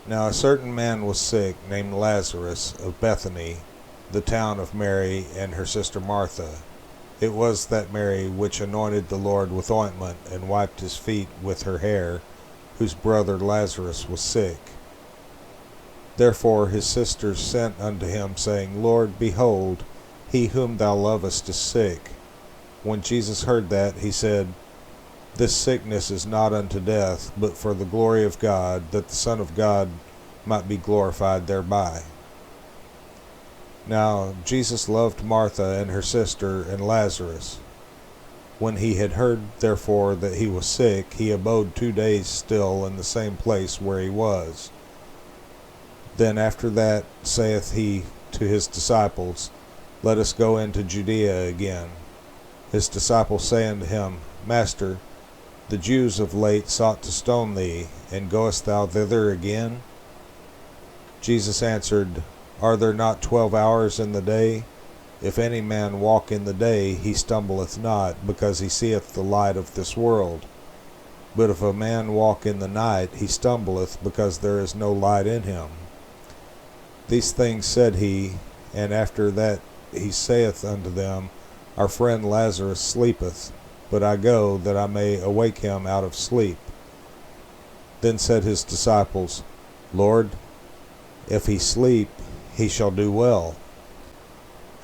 Now a certain man was sick, named Lazarus, of Bethany, the town of Mary and her sister Martha. It was that Mary which anointed the Lord with ointment, and wiped his feet with her hair, whose brother Lazarus was sick. Therefore his sisters sent unto him, saying, Lord, behold, he whom thou lovest is sick. When Jesus heard that, he said, This sickness is not unto death, but for the glory of God, that the Son of God might be glorified thereby. Now Jesus loved Martha and her sister and Lazarus. When he had heard therefore that he was sick, he abode 2 days still in the same place where he was. Then after that saith he to his disciples, Let us go into Judea again. His disciples say unto him, Master, the Jews of late sought to stone thee, and goest thou thither again? Jesus answered, Are there not 12 hours in the day? If any man walk in the day, he stumbleth not, because he seeth the light of this world. But if a man walk in the night, he stumbleth, because there is no light in him. These things said he, and after that he saith unto them, Our friend Lazarus sleepeth, but I go, that I may awake him out of sleep. Then said his disciples, Lord, if he sleep, he shall do well.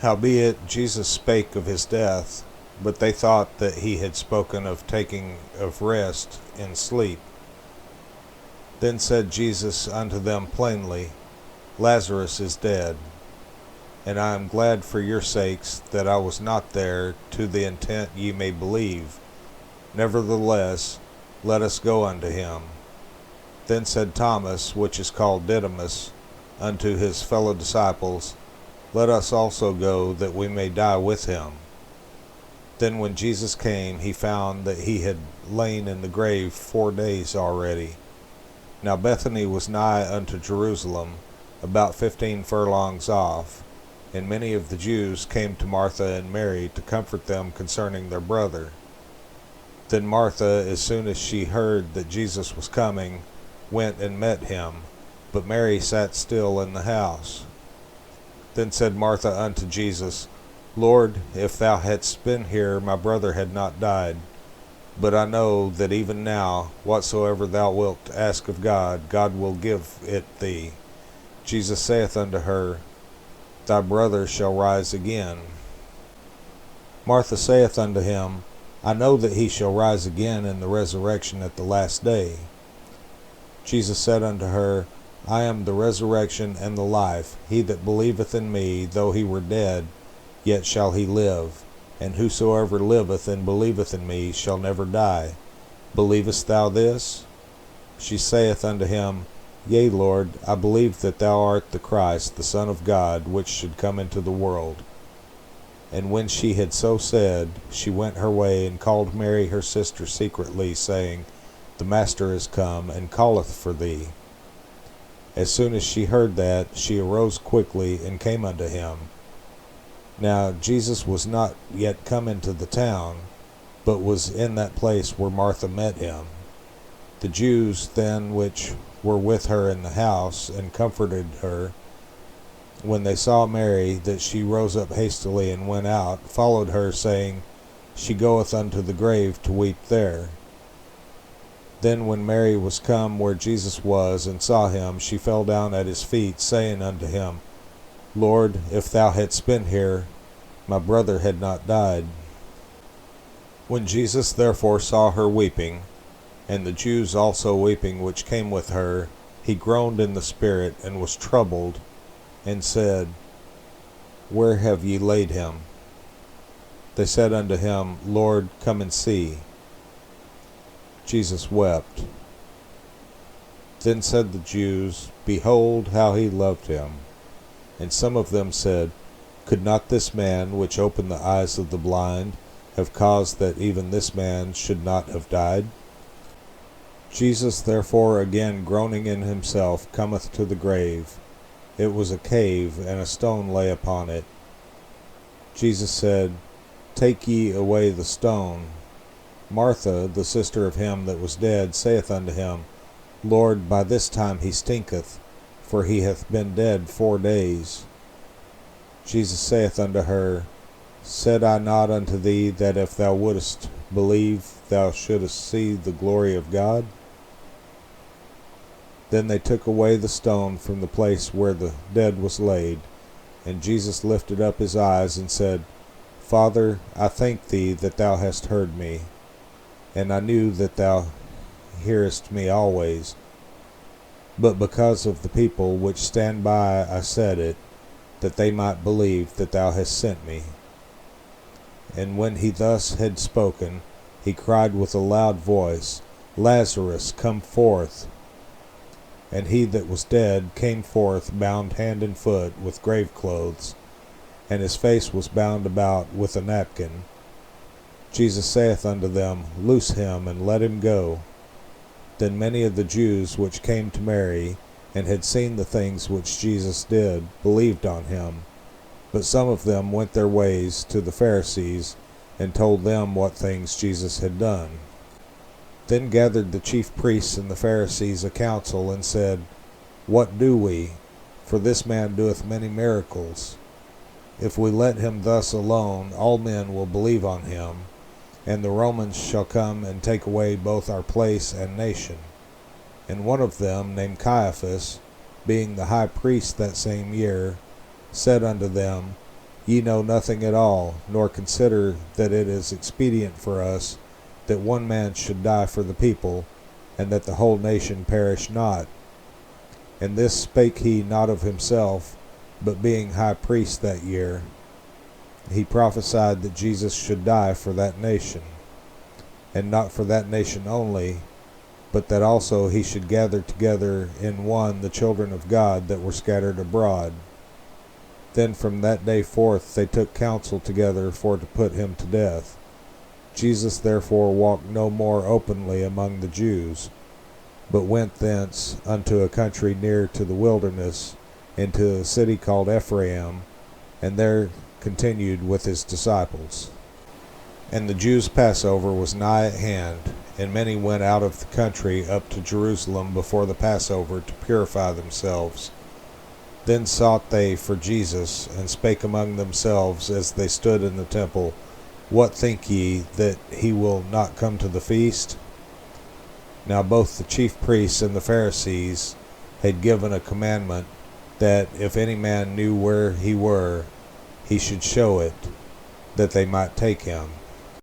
Howbeit Jesus spake of his death, but they thought that he had spoken of taking of rest in sleep. Then said Jesus unto them plainly, Lazarus is dead, and I am glad for your sakes that I was not there, to the intent ye may believe. Nevertheless, let us go unto him. Then said Thomas, which is called Didymus, unto his fellow disciples, Let us also go, that we may die with him. Then when Jesus came, he found that he had lain in the grave 4 days already. Now Bethany was nigh unto Jerusalem, about 15 furlongs off, and many of the Jews came to Martha and Mary to comfort them concerning their brother. Then Martha, as soon as she heard that Jesus was coming, went and met him, but Mary sat still in the house. Then said Martha unto Jesus, Lord, if thou hadst been here, my brother had not died. But I know that even now, whatsoever thou wilt ask of God, God will give it thee. Jesus saith unto her, Thy brother shall rise again. Martha saith unto him, I know that he shall rise again in the resurrection at the last day. Jesus said unto her, I am the resurrection and the life. He that believeth in me, though he were dead, yet shall he live. And whosoever liveth and believeth in me shall never die. Believest thou this? She saith unto him, Yea, Lord, I believe that thou art the Christ, the Son of God, which should come into the world. And when she had so said, she went her way, and called Mary her sister secretly, saying, The Master is come, and calleth for thee. As soon as she heard that, she arose quickly, and came unto him. Now Jesus was not yet come into the town, but was in that place where Martha met him. The Jews then which were with her in the house, and comforted her, when they saw Mary, that she rose up hastily and went out, followed her, saying, She goeth unto the grave to weep there. Then when Mary was come where Jesus was, and saw him, she fell down at his feet, saying unto him, Lord, if thou hadst been here, my brother had not died. When Jesus therefore saw her weeping, and the Jews also weeping which came with her, he groaned in the spirit, and was troubled, and said, Where have ye laid him? They said unto him, Lord, come and see. Jesus wept. Then said the Jews, Behold how he loved him. And some of them said, Could not this man, which opened the eyes of the blind, have caused that even this man should not have died? Jesus therefore, again groaning in himself, cometh to the grave. It was a cave, and a stone lay upon it. Jesus said, Take ye away the stone. Martha, the sister of him that was dead, saith unto him, Lord, by this time he stinketh, for he hath been dead 4 days. Jesus saith unto her, Said I not unto thee that if thou wouldest believe, thou shouldest see the glory of God? Then they took away the stone from the place where the dead was laid. And Jesus lifted up his eyes and said, Father, I thank thee that thou hast heard me, and I knew that thou hearest me always. But because of the people which stand by I said it, that they might believe that thou hast sent me. And when he thus had spoken, he cried with a loud voice, Lazarus, come forth. And he that was dead came forth, bound hand and foot with grave clothes, and his face was bound about with a napkin. Jesus saith unto them, Loose him, and let him go. Then many of the Jews which came to Mary, and had seen the things which Jesus did, believed on him. But some of them went their ways to the Pharisees, and told them what things Jesus had done. Then gathered the chief priests and the Pharisees a council, and said, What do we? For this man doeth many miracles. If we let him thus alone, all men will believe on him, and the Romans shall come and take away both our place and nation. And one of them, named Caiaphas, being the high priest that same year, said unto them, Ye know nothing at all, nor consider that it is expedient for us that one man should die for the people, and that the whole nation perish not. And this spake he not of himself, but being high priest that year, he prophesied that Jesus should die for that nation, and not for that nation only, but that also he should gather together in one the children of God that were scattered abroad. Then from that day forth they took counsel together for to put him to death. Jesus therefore walked no more openly among the Jews, but went thence unto a country near to the wilderness, into a city called Ephraim, and there continued with his disciples. And the Jews' Passover was nigh at hand, and many went out of the country up to Jerusalem before the Passover to purify themselves. Then sought they for Jesus, and spake among themselves as they stood in the temple, What think ye, that he will not come to the feast? Now both the chief priests and the Pharisees had given a commandment, that if any man knew where he were, he should show it, that they might take him.